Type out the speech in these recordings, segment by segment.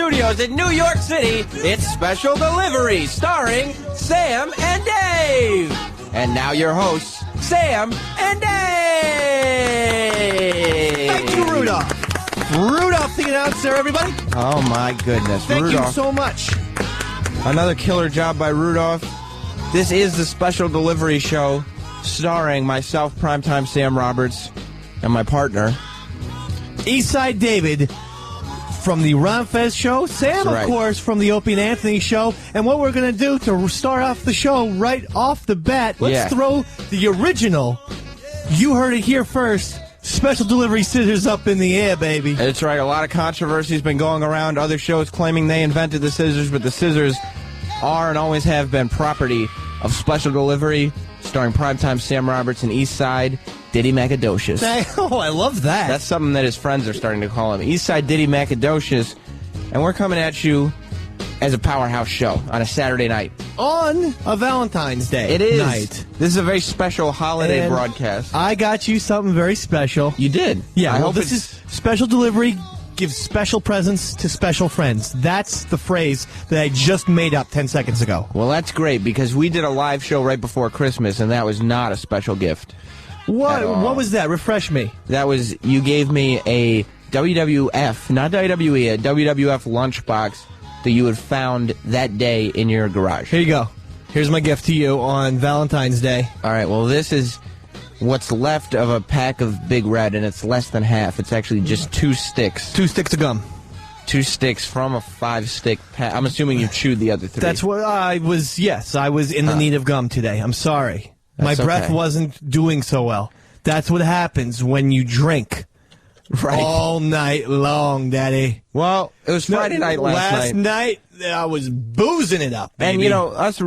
studios in New York City, it's Special Delivery, starring Sam and Dave. And now your hosts, Sam and Dave. Thank you, Rudolph. Rudolph, the announcer, everybody. Oh, my goodness. Thank Rudolph. you so much. Another killer job by Rudolph. This is the Special Delivery Show, starring myself, Primetime Sam Roberts, and my partner, Eastside David from the Ron Fez Show. Sam, That's right. Of course, from the Opie and Anthony Show. And what we're going to do to start off the show right off the bat, let's throw the original, you heard it here first, Special Delivery Scissors up in the air, baby. That's right. A lot of controversy has been going around. Other shows claiming they invented the scissors, but the scissors are and always have been property of Special Delivery, starring Primetime Sam Roberts and Eastside Diddy Macadocious. Oh, I love that. That's something that his friends are starting to call him. Eastside Diddy Macadocious. And we're coming at you as a powerhouse show on a Saturday night. On a Valentine's Day night. This is a very special holiday broadcast. I got you something very special. You did? Yeah, I hope this is Special Delivery gives special presents to special friends. That's the phrase that I just made up 10 seconds ago. Well, that's great, because we did a live show right before Christmas, and that was not a special gift. What was that? Refresh me. That was, you gave me a WWF, not WWE, a WWF lunchbox that you had found that day in your garage. Here you go. Here's my gift to you on Valentine's Day. All right, well, this is what's left of a pack of Big Red, and it's less than half. It's actually just 2 sticks. 2 sticks of gum. 2 sticks from a 5-stick pack. I'm assuming you chewed the other 3. That's what I was, yes, I was in the need of gum today. I'm sorry. My breath wasn't doing so well. That's what happens when you drink. Right. All night long, Daddy. Well, it was Friday night last night, I was boozing it up, baby. And, you know, us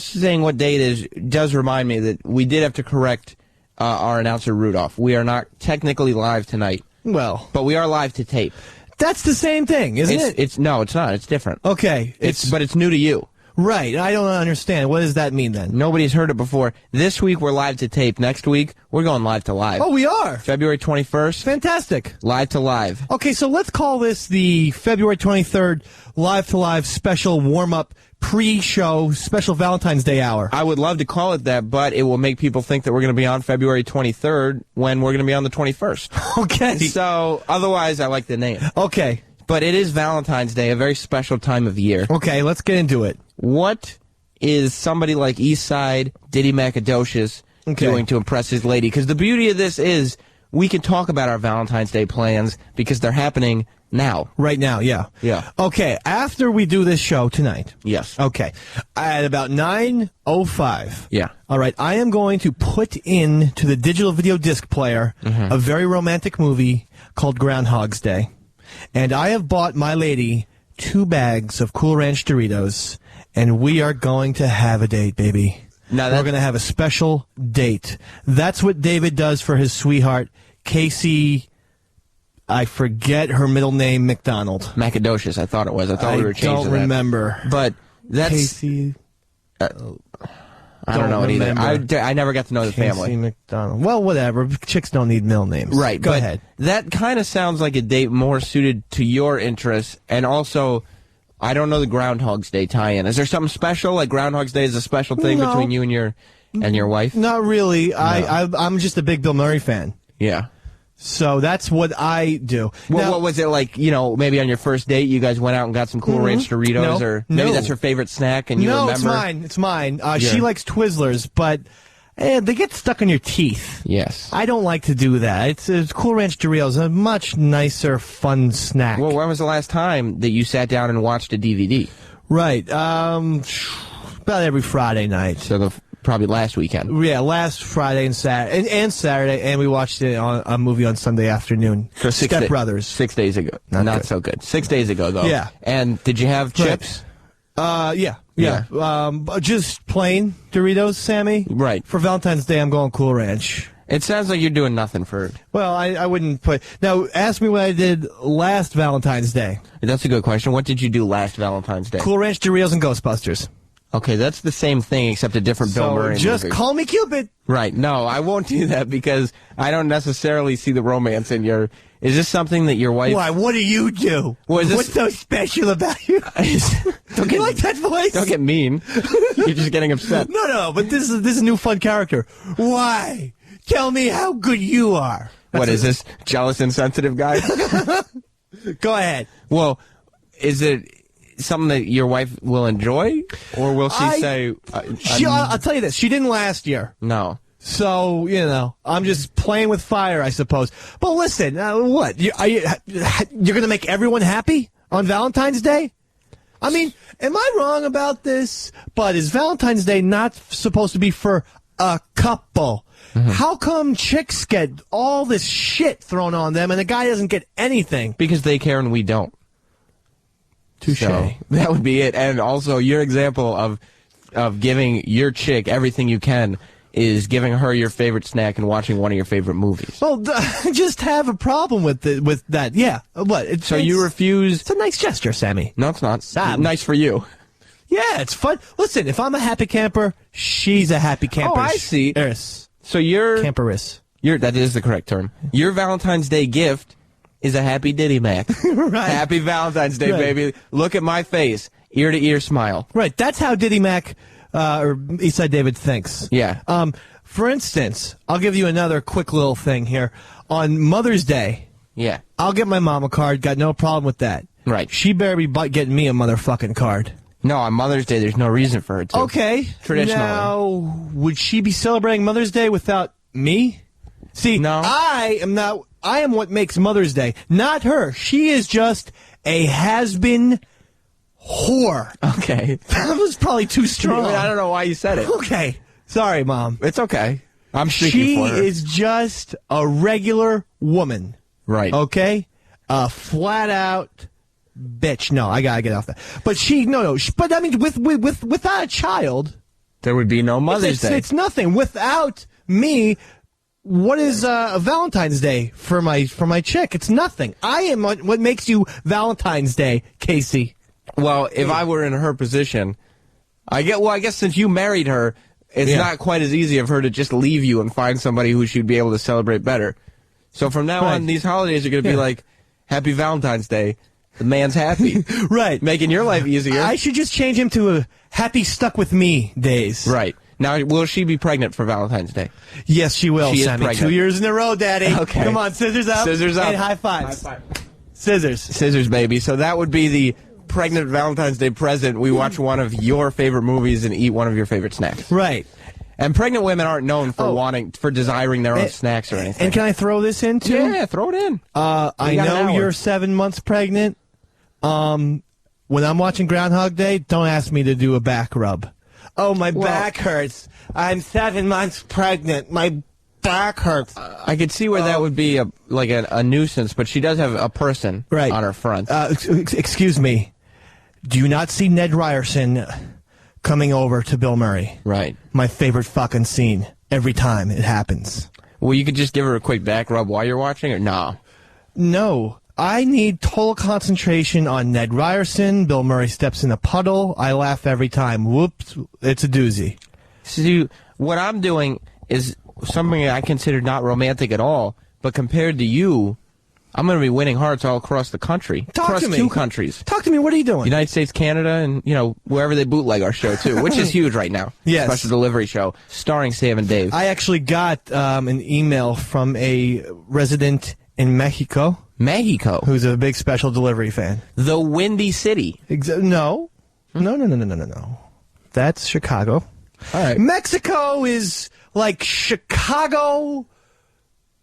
saying what day it is does remind me that we did have to correct our announcer, Rudolph. We are not technically live tonight. Well. But we are live to tape. That's the same thing, isn't it? No, it's not. It's different. Okay. But it's new to you. Right. I don't understand. What does that mean, then? Nobody's heard it before. This week, we're live to tape. Next week, we're going live to live. Oh, we are? February 21st. Fantastic. Live to live. Okay, so let's call this the February 23rd live to live special warm-up pre-show special Valentine's Day hour. I would love to call it that, but it will make people think that we're going to be on February 23rd when we're going to be on the 21st. Okay. So, otherwise, I like the name. Okay. But it is Valentine's Day, a very special time of year. Okay, let's get into it. What is somebody like Eastside Diddy Macadocious doing to impress his lady? Because the beauty of this is we can talk about our Valentine's Day plans because they're happening now. Right now, yeah. Yeah. Okay, after we do this show tonight. Yes. Okay. At about 9:05. Yeah. All right, I am going to put in to the digital video disc player a very romantic movie called Groundhog's Day. And I have bought my lady 2 bags of Cool Ranch Doritos, and we are going to have a date, baby. We're going to have a special date. That's what David does for his sweetheart, Casey. I forget her middle name, McDonald. Macadocious, I thought it was. I thought we were changing that. I don't remember. But that's... Casey... I don't know it either. I never got to know the family. Casey McDonald. Well, whatever. Chicks don't need middle names. Right. Go ahead. That kind of sounds like a date more suited to your interests, and also... I don't know the Groundhog's Day tie-in. Is there something special? Like Groundhog's Day is a special thing between you and your wife? Not really. No. I'm just a big Bill Murray fan. Yeah. So that's what I do. Well, now, what was it like, you know, maybe on your first date you guys went out and got some Cool Ranch Doritos, or maybe that's her favorite snack and you remember? No, it's mine. She likes Twizzlers, but they get stuck in your teeth. Yes. I don't like to do that. It's Cool Ranch Doritos, a much nicer, fun snack. Well, when was the last time that you sat down and watched a DVD? Right. About every Friday night. So probably last weekend. Yeah, last Friday and Saturday, and we watched it on a movie on Sunday afternoon. So Step Brothers. 6 days ago. Not so good. 6 days ago, though. Yeah. And did you have chips? Yeah. Just plain Doritos, Sammy. Right. For Valentine's Day, I'm going Cool Ranch. It sounds like you're doing nothing for... Well, I wouldn't put... Now, ask me what I did last Valentine's Day. That's a good question. What did you do last Valentine's Day? Cool Ranch Doritos and Ghostbusters. Okay, that's the same thing except a different Bill Murray just movie. call me Cupid. Right. No, I won't do that because I don't necessarily see the romance in your... Is this something that your wife... Why? What do you do? What's so special about you? Don't you like that voice? Don't get mean. You're just getting upset. No, but this is a new fun character. Why? Tell me how good you are. What is this? Jealous, insensitive guy? Go ahead. Well, is it something that your wife will enjoy? Or will she say... I'll tell you this. She didn't last year. No. So, I'm just playing with fire, I suppose. But listen, what? You're going to make everyone happy on Valentine's Day? I mean, am I wrong about this? But is Valentine's Day not supposed to be for a couple? Mm-hmm. How come chicks get all this shit thrown on them and the guy doesn't get anything? Because they care and we don't. Touche. So, that would be it. And also, your example of giving your chick everything you can is giving her your favorite snack and watching one of your favorite movies. Well, I just have a problem with that. Yeah. What? So you refuse... It's a nice gesture, Sammy. No, it's not. Sam. Nice for you. Yeah, it's fun. Listen, if I'm a happy camper, she's a happy camper. Oh, I see. So Camperess. That is the correct term. Your Valentine's Day gift is a happy Diddy Mac. Right. Happy Valentine's Day, baby. Look at my face. Ear to ear smile. Right. That's how Diddy Mac... or Eastside David thinks. Yeah. For instance, I'll give you another quick little thing here. On Mother's Day, yeah, I'll get my mom a card. Got no problem with that. Right. She better be getting me a motherfucking card. No, on Mother's Day, there's no reason for her to. Okay. Traditionally. Now, would she be celebrating Mother's Day without me? See, no. I am what makes Mother's Day, not her. She is just a has-been whore. Okay. That was probably too strong. I don't know why you said it. Okay. Sorry, Mom. It's okay. I'm speaking for her. She is just a regular woman. Right. Okay? A flat-out bitch. No, I gotta get off that. But but I mean, without a child... There would be no Mother's Day. It's nothing. Without me... What is a Valentine's Day for my chick? It's nothing. I am what makes you Valentine's Day, Casey. Well, if I were in her position, I guess since you married her, it's not quite as easy of her to just leave you and find somebody who she'd be able to celebrate better. So from now on, these holidays are going to be like, Happy Valentine's Day. The man's happy. Right. Making your life easier. I should just change him to a Happy Stuck With Me days. Right. Now, will she be pregnant for Valentine's Day? Yes, she will, she Sammy. 2 years in a row, Daddy. Okay. Come on, scissors up. Scissors up. And high fives. High five. Scissors. Scissors, baby. So that would be the pregnant Valentine's Day present. We watch one of your favorite movies and eat one of your favorite snacks. Right. And pregnant women aren't known for desiring their own snacks or anything. And can I throw this in, too? Yeah, throw it in. I know you're 7 months pregnant. When I'm watching Groundhog Day, don't ask me to do a back rub. Oh, my back hurts. I'm 7 months pregnant. My back hurts. I could see where that would be a nuisance, but she does have a person on her front. Excuse me. Do you not see Ned Ryerson coming over to Bill Murray? Right. My favorite fucking scene. Every time it happens. Well, you could just give her a quick back rub while you're watching, or no? No. I need total concentration on Ned Ryerson. Bill Murray steps in a puddle. I laugh every time. Whoops. It's a doozy. See, what I'm doing is something I consider not romantic at all, but compared to you, I'm going to be winning hearts all across the country. Talk to me. 2 countries. Talk to me. What are you doing? United States, Canada, and, wherever they bootleg our show, too, which is huge right now. Yes. Special delivery show starring Sam and Dave. I actually got an email from a resident in Mexico. Mexico? Who's a big special delivery fan. The Windy City. No. No. That's Chicago. All right. Mexico is like Chicago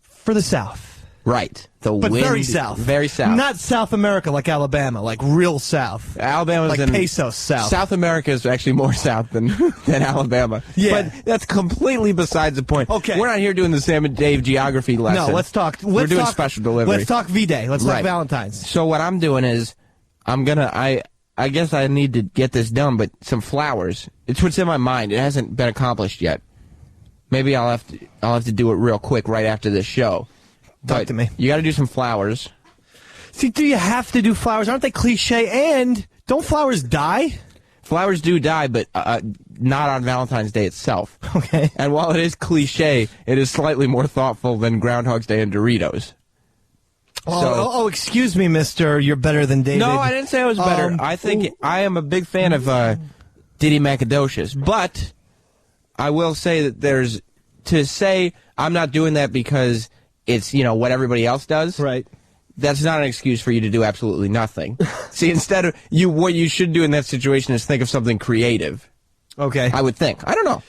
for the South. Right. But very south. Very south. Not South America like Alabama, like real south. Alabama's like in peso south. South America is actually more south than Alabama. Yeah. But that's completely besides the point. Okay. We're not here doing the Sam and Dave geography lesson. No, let's talk. We're doing special delivery. Let's talk V-Day. Let's talk Valentine's. So what I'm doing is I guess I need to get this done, but some flowers. It's what's in my mind. It hasn't been accomplished yet. Maybe I'll have to do it real quick right after this show. Talk to me. You got to do some flowers. See, do you have to do flowers? Aren't they cliche? And don't flowers die? Flowers do die, but not on Valentine's Day itself. Okay. And while it is cliche, it is slightly more thoughtful than Groundhog's Day and Doritos. Excuse me, mister. You're better than David. No, I didn't say I was better. I think I am a big fan of Diddy Macadocious. But I will say that to say I'm not doing that because it's, what everybody else does. Right. That's not an excuse for you to do absolutely nothing. See, instead of what you should do in that situation is think of something creative. Okay. I would think. I don't know.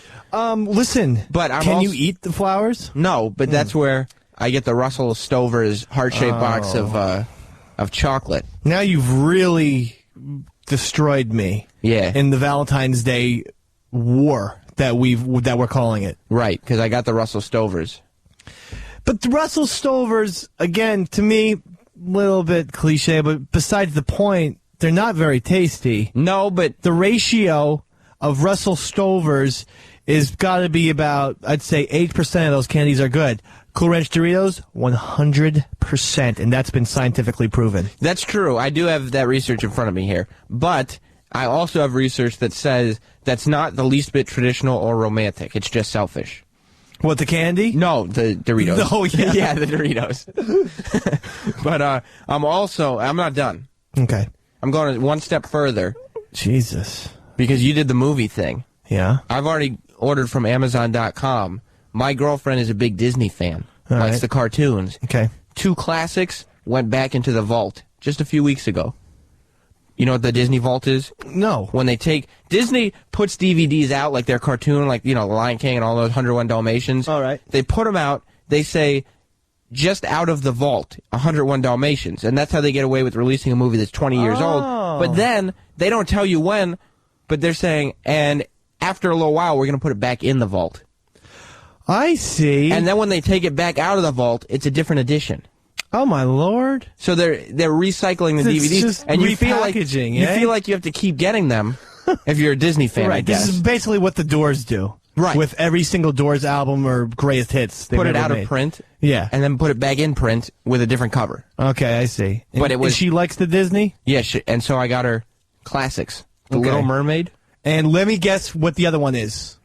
Listen, but can you eat the flowers? No, but that's where I get the Russell Stover's heart-shaped box of chocolate. Now you've really destroyed me. Yeah. In the Valentine's Day war that we're calling it. Right, because I got the Russell Stover's. But the Russell Stovers, again, to me, a little bit cliche, but besides the point, they're not very tasty. No, but the ratio of Russell Stovers is got to be about, I'd say, 8% of those candies are good. Cool Ranch Doritos, 100%, and that's been scientifically proven. That's true. I do have that research in front of me here. But I also have research that says that's not the least bit traditional or romantic. It's just selfish. What, the candy? No, the Doritos. Oh, yeah. Yeah, the Doritos. But I'm not done. Okay. I'm going one step further. Jesus. Because you did the movie thing. Yeah? I've already ordered from Amazon.com. My girlfriend is a big Disney fan. Likes the cartoons. Okay. 2 classics went back into the vault just a few weeks ago. You know what the Disney Vault is? No. When Disney puts DVDs out like their cartoon, like, The Lion King and all those 101 Dalmatians. All right. They put them out, they say, just out of the vault, 101 Dalmatians. And that's how they get away with releasing a movie that's 20 years old. But then, they don't tell you when, but they're saying, and after a little while, we're going to put it back in the vault. I see. And then when they take it back out of the vault, it's a different edition. Oh my Lord! So they're recycling the It's DVDs, just and you feel like repackaging, eh? you have to keep getting them if you're a Disney fan. Right. I guess This is basically what the Doors do. Right. With every single Doors album or greatest hits. Put it out of print. Yeah. And then put it back in print with a different cover. Okay, I see. But it was. And she likes the Disney. Yeah, and so I got her classics. The Okay. Little Mermaid. And let me guess what the other one is.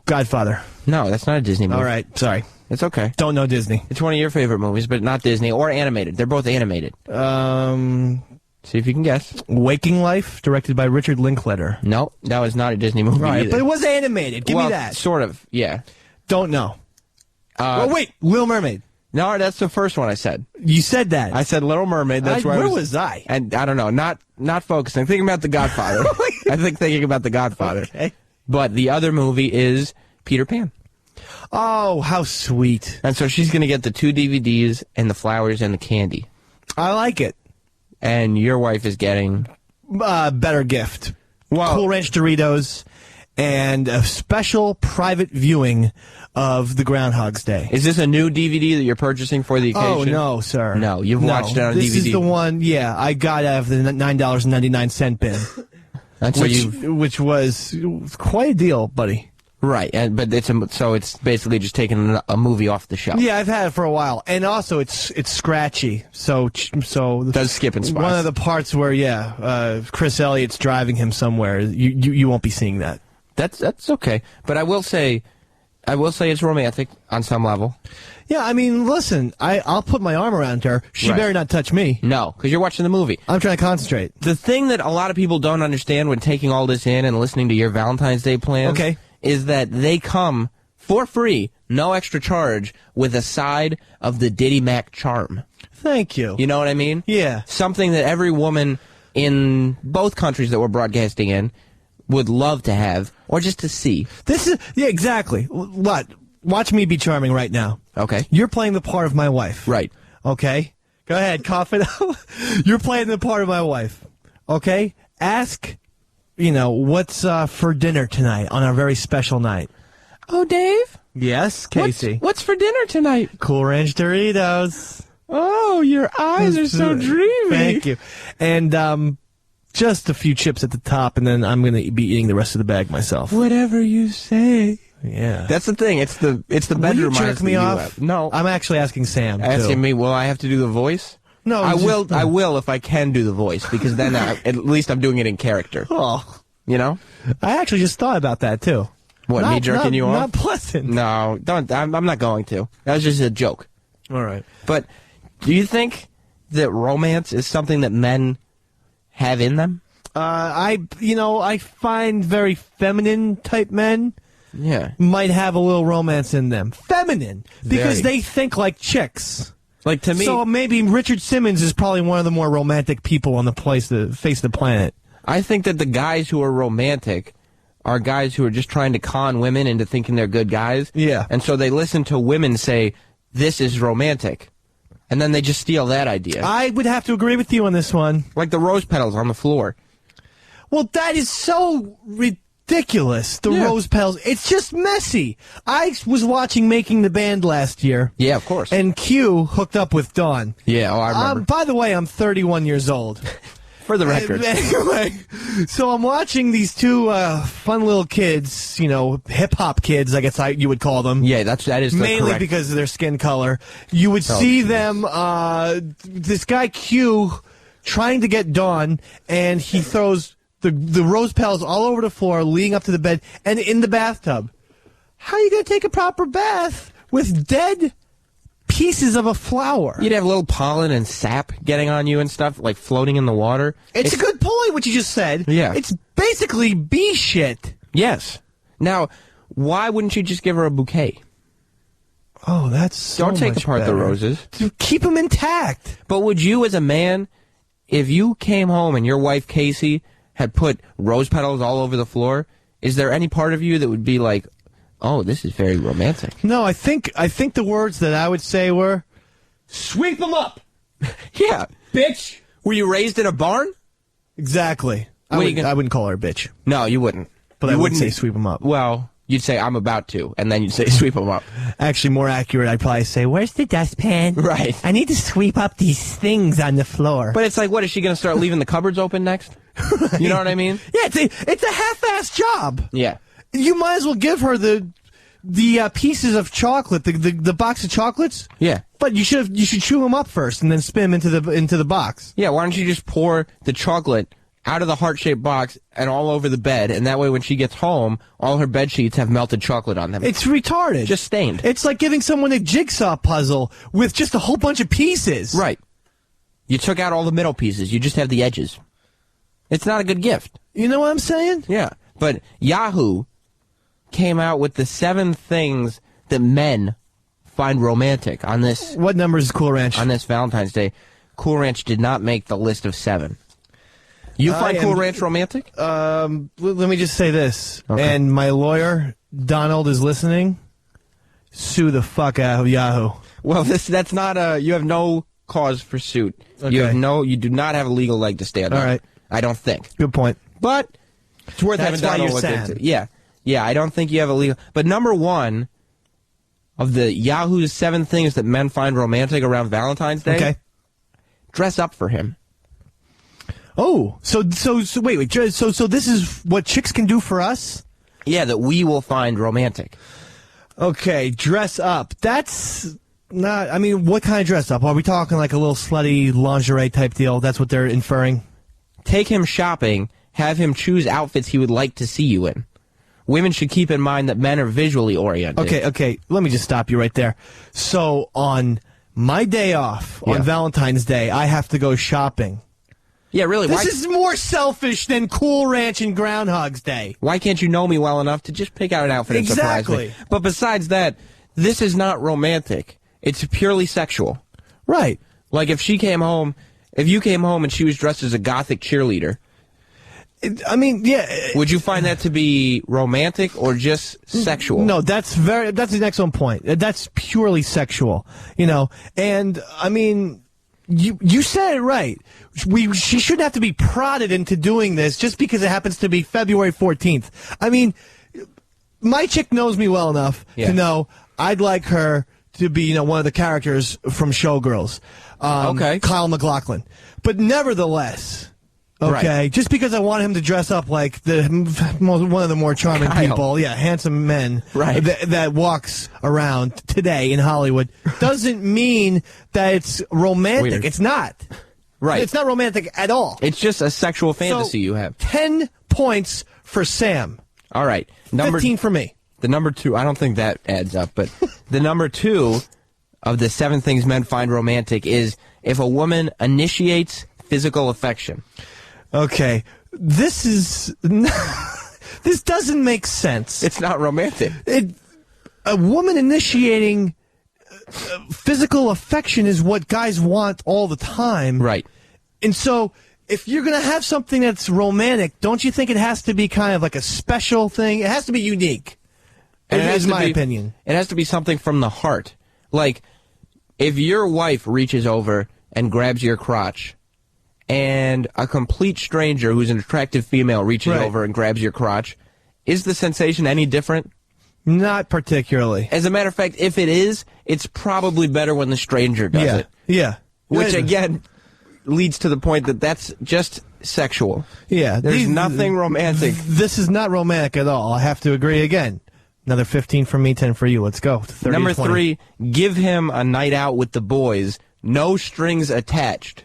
Godfather. No, that's not a Disney movie. All right, sorry. It's okay. Don't know Disney. It's one of your favorite movies, but not Disney or animated. They're both animated. See if you can guess. Waking Life, directed by Richard Linklater. No, that was not a Disney movie either. But it was animated. Give me that. Sort of, yeah. Don't know. Wait, Little Mermaid. No, that's the first one I said. You said that. I said Little Mermaid. That's where was I? And I don't know, not focusing. Thinking about The Godfather. thinking about The Godfather. Okay. But the other movie is Peter Pan. Oh, how sweet. And so she's going to get the 2 DVDs and the flowers and the candy. I like it. And your wife is getting... better gift. Wow. Cool Ranch Doritos and a special private viewing of the Groundhog's Day. Is this a new DVD that you're purchasing for the occasion? Oh, no, sir. No, you've watched it on DVD. This is the one, yeah, I got out of the $9.99 bin. Which was quite a deal, buddy. Right, but it's basically just taking a movie off the shelf. Yeah, I've had it for a while, and also it's scratchy. So does skip in spots. One of the parts where Chris Elliott's driving him somewhere, you won't be seeing that. That's okay, but I will say it's romantic on some level. Yeah, I mean, listen, I'll put my arm around her. She better not touch me. No, because you're watching the movie. I'm trying to concentrate. The thing that a lot of people don't understand when taking all this in and listening to your Valentine's Day plans. Okay. Is that they come for free, no extra charge, with a side of the Diddy Mac charm. Thank you. You know what I mean? Yeah. Something that every woman in both countries that we're broadcasting in would love to have, or just to see. Yeah, exactly. What? Watch me be charming right now. Okay. You're playing the part of my wife. Right. Okay? Go ahead, cough it out. You're playing the part of my wife. Okay? Ask... what's for dinner tonight on our very special night? Oh, Dave? Yes, Casey. What's for dinner tonight? Cool Ranch Doritos. Oh, your eyes are so dreamy. Thank you. And just a few chips at the top, and then I'm going to be eating the rest of the bag myself. Whatever you say. Yeah. That's the thing. It's the bedroom. Will you jerk me off? No. I'm actually asking Sam, Asking too. me, will I have to do the voice? No, I will. I will if I can do the voice, because then at least I'm doing it in character. Oh, You know? I actually just thought about that too. What, me jerking you off? Not pleasant. No, don't. I'm not going to. That was just a joke. All right. But do you think that romance is something that men have in them? I find very feminine type men Yeah. might have a little romance in them. Feminine, because Very. they think like chicks. Like, to me... So maybe Richard Simmons is probably one of the more romantic people on the face of the planet. I think that the guys who are romantic are guys who are just trying to con women into thinking they're good guys. Yeah. And so they listen to women say, this is romantic. And then they just steal that idea. I would have to agree with you on this one. Like the rose petals on the floor. Well, that is so ridiculous, the Yeah. rose petals. It's just messy. I was watching Making the Band last year. Yeah, of course. And Q hooked up with Dawn. Yeah, I remember. By the way, I'm 31 years old. For the record. Anyway, so I'm watching these two fun little kids, hip-hop kids, I guess you would call them. Yeah, that is the Mainly correct. because of their skin color. You would see them, this guy Q trying to get Dawn, and he throws the rose petals all over the floor leading up to the bed and in the bathtub. How are you going to take a proper bath with dead pieces of a flower? You'd have little pollen and sap getting on you and stuff, like floating in the water. It's a good point, what you just said. Yeah. It's basically bee shit. Yes. Now, why wouldn't you just give her a bouquet? Oh, that's so Don't take much apart the better. roses. To keep them intact. But would you, as a man, if you came home and your wife, Casey, had put rose petals all over the floor, is there any part of you that would be like, oh, this is very romantic? No, I think the words that I would say were, sweep them up. Yeah. Bitch. Were you raised in a barn? Exactly. I What are you gonna- wouldn't call her a bitch. No, you wouldn't. But you I wouldn't wouldn't say sweep them up. Well, you'd say, I'm about to, and then you'd say, sweep them up. Actually, more accurate, I'd probably say, where's the dustpan? Right. I need to sweep up these things on the floor. But it's like, what, is she going to start leaving the cupboards open next? Right. You know what I mean? Yeah, it's a half-assed job. Yeah. You might as well give her the pieces of chocolate, the box of chocolates. Yeah. But you should chew them up first and then spin them into the box. Yeah, why don't you just pour the chocolate out of the heart-shaped box and all over the bed, and that way when she gets home, all her bed sheets have melted chocolate on them. It's retarded. Just stained. It's like giving someone a jigsaw puzzle with just a whole bunch of pieces. Right. You took out all the middle pieces. You just have the edges. It's not a good gift. You know what I'm saying? Yeah. But Yahoo came out with the 7 things that men find romantic on this What number is Cool Ranch? on this Valentine's Day. Cool Ranch did not make the list of 7. You find Cool Ranch romantic? Let me just say this. Okay. And my lawyer, Donald, is listening. Sue the fuck out of Yahoo. Well, that's not a. You have no cause for suit. Okay. You do not have a legal leg to stand on. All right. I don't think. Good point. But it's worth That's having why Donald you're look sad. into. Yeah. I don't think you have a legal. But number 1 of the Yahoo's 7 things that men find romantic around Valentine's Day. Okay. Dress up for him. Oh, so wait. So this is what chicks can do for us? Yeah, that we will find romantic. Okay, dress up. That's not. I mean, what kind of dress up? Are we talking like a little slutty lingerie type deal? That's what they're inferring. Take him shopping. Have him choose outfits he would like to see you in. Women should keep in mind that men are visually oriented. Okay. Let me just stop you right there. So on my day off, on Valentine's Day, I have to go shopping. Yeah, really. This is more selfish than Cool Ranch and Groundhog's Day. Why can't you know me well enough to just pick out an outfit and surprise me? But besides that, this is not romantic. It's purely sexual. Right. Like if you came home and she was dressed as a gothic cheerleader, I mean, yeah. would you find that to be romantic or just sexual? No, that's an excellent point. That's purely sexual, And I mean, you said it right. She shouldn't have to be prodded into doing this just because it happens to be February 14th. I mean, my chick knows me well enough to know I'd like her to be, one of the characters from Showgirls. Okay. Kyle MacLachlan. But nevertheless, Okay, Right. just because I want him to dress up like one of the more charming Kyle. people, handsome men, Right. that walks around today in Hollywood, doesn't mean that it's romantic. Weird. It's not. Right. It's not romantic at all. It's just a sexual fantasy you have. 10 points for Sam. All right. 15 for me. The number 2, I don't think that adds up, but the number 2 of the 7 things men find romantic is if a woman initiates physical affection. Okay, this doesn't make sense. It's not romantic. A woman initiating physical affection is what guys want all the time. Right. And so, if you're going to have something that's romantic, don't you think it has to be kind of like a special thing? It has to be unique. And it has is to my be- opinion. It has to be something from the heart. Like, if your wife reaches over and grabs your crotch, and a complete stranger who's an attractive female reaches Right. over and grabs your crotch, is the sensation any different? Not particularly. As a matter of fact, if it is, it's probably better when the stranger does it. Yeah. Which, again, leads to the point that that's just sexual. Yeah. There's nothing romantic. This is not romantic at all. I have to agree again. Another 15 for me, 10 for you. Let's go. 30 Number 20. 3, give him a night out with the boys, no strings attached.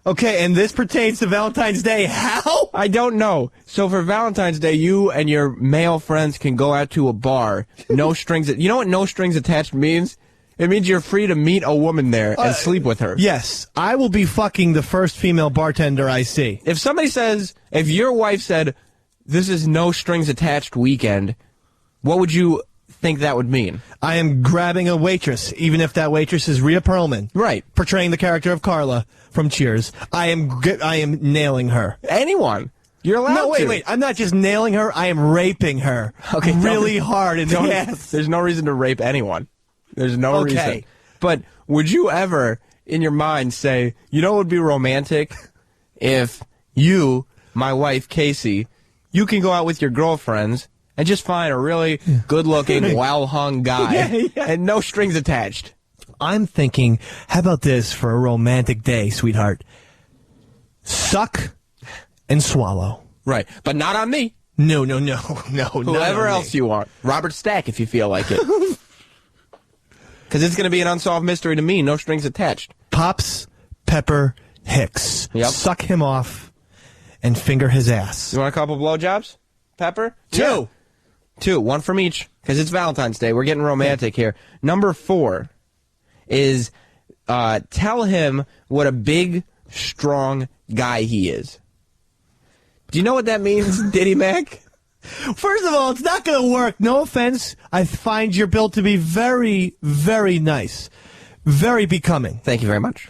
Okay, and this pertains to Valentine's Day. How? I don't know. So for Valentine's Day, you and your male friends can go out to a bar, no strings. You know what no strings attached means? It means you're free to meet a woman there and sleep with her. Yes, I will be fucking the first female bartender I see. If somebody says, if your wife said, this is no strings attached weekend, what would you think that would mean? I am grabbing a waitress, even if that waitress is Rhea Perlman. Right. Portraying the character of Carla from Cheers. I am nailing her. Anyone. You're allowed No, to. wait. I'm not just nailing her. I am raping her. Okay, really hard in the ass. There's no reason to rape anyone. There's no reason. Okay. But would you ever, in your mind, say, you know what would be romantic? If you, my wife, Casey, you can go out with your girlfriends and just find a really good-looking, well-hung guy and no strings attached. I'm thinking, how about this for a romantic day, sweetheart? Suck and swallow. Right. But not on me. No. Whoever else you want. Robert Stack, if you feel like it. Because it's going to be an unsolved mystery to me. No strings attached. Pops Pepper Hicks. Yep. Suck him off and finger his ass. You want a couple blowjobs? Pepper? Two. 2, 1 from each, because it's Valentine's Day. We're getting romantic here. Number 4 is tell him what a big, strong guy he is. Do you know what that means, Diddy Mac? First of all, it's not going to work. No offense. I find your build to be very, very nice. Very becoming. Thank you very much.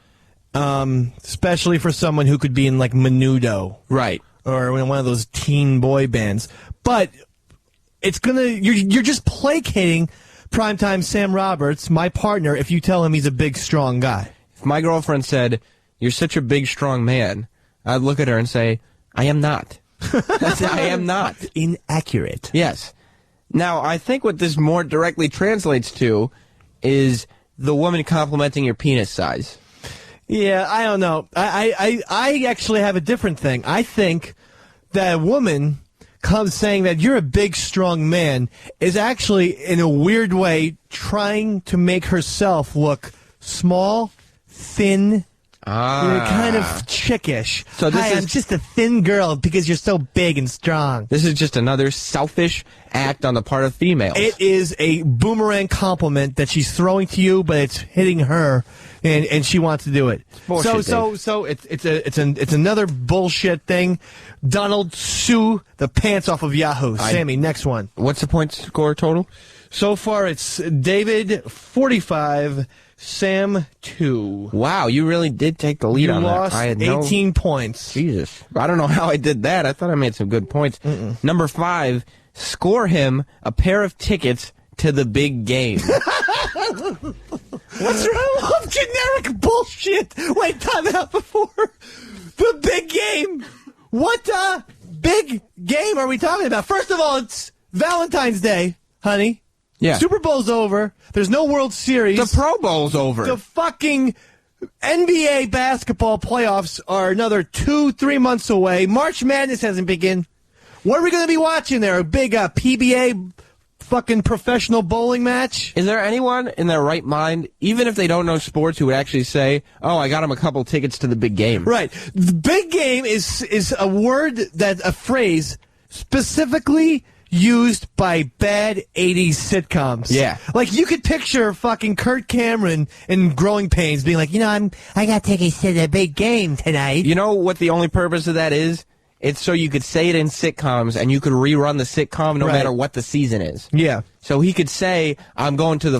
Especially for someone who could be in, like, Menudo. Right. Or in one of those teen boy bands. But it's going to... You're just placating primetime Sam Roberts, my partner, if you tell him he's a big, strong guy. If my girlfriend said, you're such a big, strong man, I'd look at her and say, I am not. I am not. Inaccurate. Yes. Now, I think what this more directly translates to is the woman complimenting your penis size. Yeah, I don't know. I actually have a different thing. I think that a woman comes saying that you're a big, strong man is actually, in a weird way, trying to make herself look small, thin, kind of chickish. So this Hi, is- I'm just a thin girl because you're so big and strong. This is just another selfish act on the part of females. It is a boomerang compliment that she's throwing to you, but it's hitting her, and she wants to do it. bullshit, So it's another bullshit thing. Donald, sue the pants off of Yahoo. Sammy, next one. What's the point score total? So far, it's David 45, Sam 2. Wow, you really did take the lead You on lost that. I had 18 points. Jesus. I don't know how I did that. I thought I made some good points. Number 5, score him a pair of tickets to the big game. What's wrong with generic bullshit? Wait, time out before the big game. What big game are we talking about? First of all, it's Valentine's Day, honey. Yeah. Super Bowl's over. There's no World Series. The Pro Bowl's over. The fucking NBA basketball playoffs are another 2-3 months away. March Madness hasn't begun. What are we going to be watching there? A big PBA fucking professional bowling match? Is there anyone in their right mind, even if they don't know sports, who would actually say, oh, I got him a couple tickets to the big game? Right. The big game is a phrase specifically used by bad 80s sitcoms. Yeah. Like, you could picture fucking Kurt Cameron in Growing Pains being like, I got tickets to the big game tonight. You know what the only purpose of that is? It's so you could say it in sitcoms and you could rerun the sitcom no matter what the season is. Yeah. So he could say, I'm going to the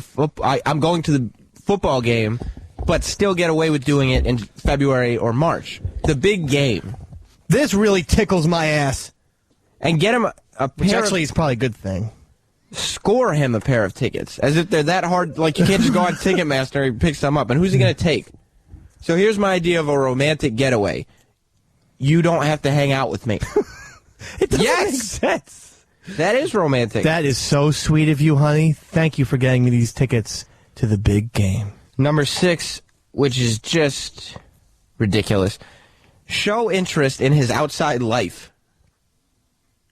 football game, but still get away with doing it in February or March. The big game. This really tickles my ass. And get him a Which pair actually is probably a good thing. Score him a pair of tickets. As if they're that hard. Like, you can't just go on Ticketmaster and pick some up. And who's he going to take? So here's my idea of a romantic getaway. You don't have to hang out with me. It doesn't make sense. That is romantic. That is so sweet of you, honey. Thank you for getting me these tickets to the big game. Number 6, which is just ridiculous. Show interest in his outside life.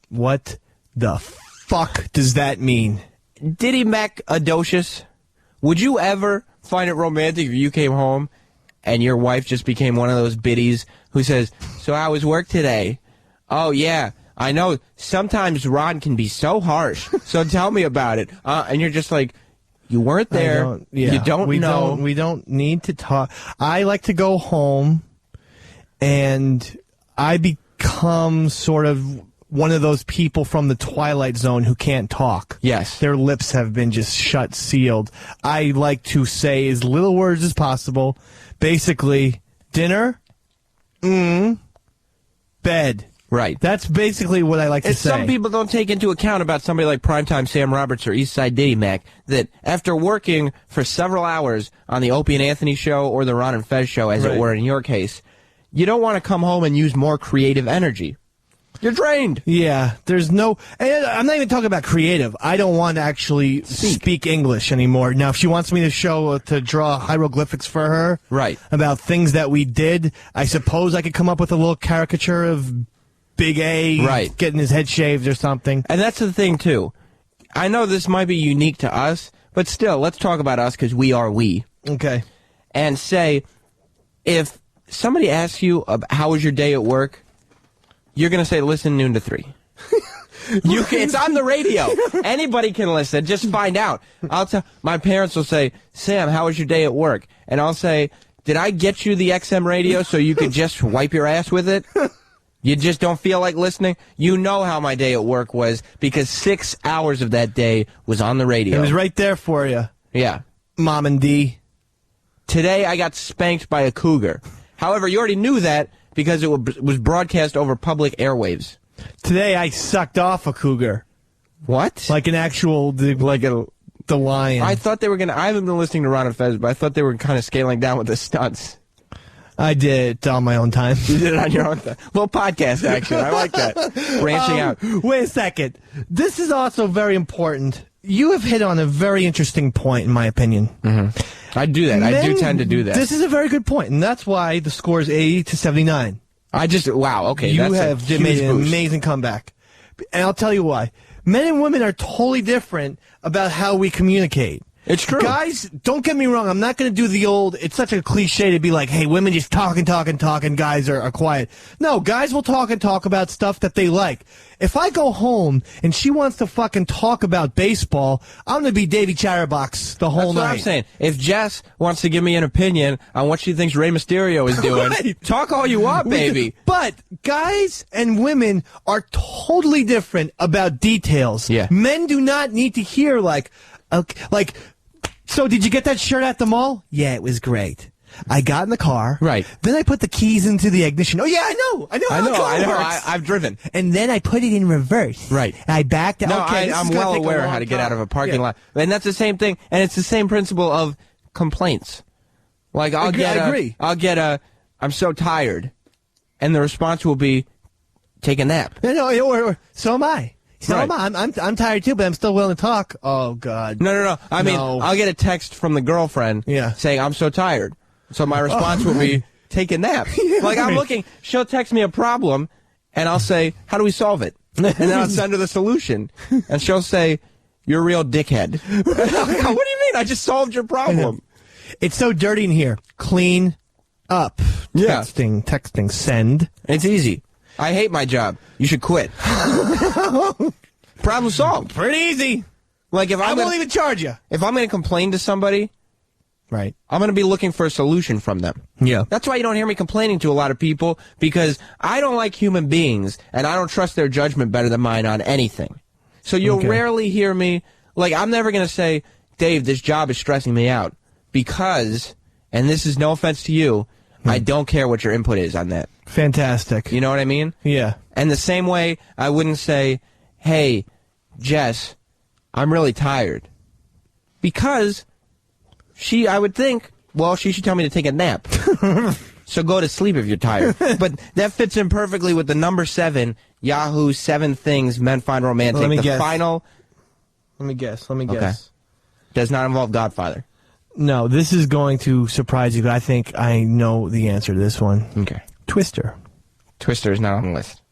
What the fuck does that mean? Diddy Mac Adocious, would you ever find it romantic if you came home and your wife just became one of those biddies who says, so how was work today? Oh, yeah, I know. Sometimes Ron can be so harsh, so tell me about it. And you're just like, you weren't there. You don't know. We don't need to talk. I like to go home, and I become sort of one of those people from the Twilight Zone who can't talk. Yes. Their lips have been just shut, sealed. I like to say as little words as possible. Basically, dinner, bed. Right. That's basically what I like to say. Some people don't take into account about somebody like Primetime Sam Roberts or Eastside Diddy Mac that after working for several hours on the Opie and Anthony show or the Ron and Fez show, as it were in your case, you don't want to come home and use more creative energy. You're drained. Yeah, there's no... And I'm not even talking about creative. I don't want to actually speak English anymore. Now, if she wants me to draw hieroglyphics for her about things that we did, I suppose I could come up with a little caricature of Big A getting his head shaved or something. And that's the thing, too. I know this might be unique to us, but still, let's talk about us because we are we. Okay. And say, if somebody asks you, how was your day at work? You're going to say, listen noon to 3. It's on the radio. Anybody can listen. Just find out. My parents will say, Sam, how was your day at work? And I'll say, did I get you the XM radio so you could just wipe your ass with it? You just don't feel like listening? You know how my day at work was because 6 hours of that day was on the radio. It was right there for you. Yeah. Mom and D. Today I got spanked by a cougar. However, you already knew that because it was broadcast over public airwaves. Today I sucked off a cougar. What? Like an actual, the lion. I thought they were going to, I haven't been listening to Ron and Fez, but I thought they were kind of scaling down with the stunts. I did it on my own time. You did it on your own time. Little podcast action. I like that. Branching out. Wait a second. This is also very important. You have hit on a very interesting point, in my opinion. I do that. I do tend to do that. This is a very good point, and that's why the score is 80-79. Wow, okay. You that's have made an amazing comeback. And I'll tell you why. Men and women are totally different about how we communicate. It's true. Guys, don't get me wrong. I'm not going to do the old, it's such a cliche to be like, hey, women just talk, and guys are quiet. No, guys will talk about stuff that they like. If I go home and she wants to fucking talk about baseball, I'm going to be Davey Chatterbox the whole night. That's what I'm saying. If Jess wants to give me an opinion on what she thinks Rey Mysterio is doing, talk all you want, baby. But guys and women are totally different about details. Yeah. Men do not need to hear so did you get that shirt at the mall? Yeah, it was great. I got in the car. Right. Then I put the keys into the ignition. Oh, yeah, I know. I've driven. And then I put it in reverse. Right. And I backed out. No, I'm well aware of how to get out of a parking lot. And that's the same thing. And it's the same principle of complaints. Like, I agree. I'm so tired. And the response will be, take a nap. Or so am I. So I'm tired too, but I'm still willing to talk. Oh God. No. I mean, I'll get a text from the girlfriend saying I'm so tired. So my response would be, take a nap. Like, I'm looking, she'll text me a problem, and I'll say, how do we solve it? And then I'll send her the solution. And she'll say, you're a real dickhead. What do you mean? I just solved your problem. It's so dirty in here. Clean up. Yeah. Texting, send. It's easy. I hate my job. You should quit. Problem solved. Pretty easy. Like, if I won't even charge you. If I'm going to complain to somebody, right, I'm going to be looking for a solution from them. Yeah. That's why you don't hear me complaining to a lot of people, because I don't like human beings, and I don't trust their judgment better than mine on anything. So you'll rarely hear me, like, I'm never going to say, Dave, this job is stressing me out, because, and this is no offense to you, I don't care what your input is on that. Fantastic. You know what I mean? Yeah. And the same way, I wouldn't say, hey, Jess, I'm really tired. Because I would think, well, she should tell me to take a nap. So go to sleep if you're tired. But that fits in perfectly with the number 7, Yahoo 7 Things Men Find Romantic. Let me guess. Final... Let me guess. Okay. Does not involve Godfather. No, this is going to surprise you, but I think I know the answer to this one. Okay. Twister. Twister is not on the list.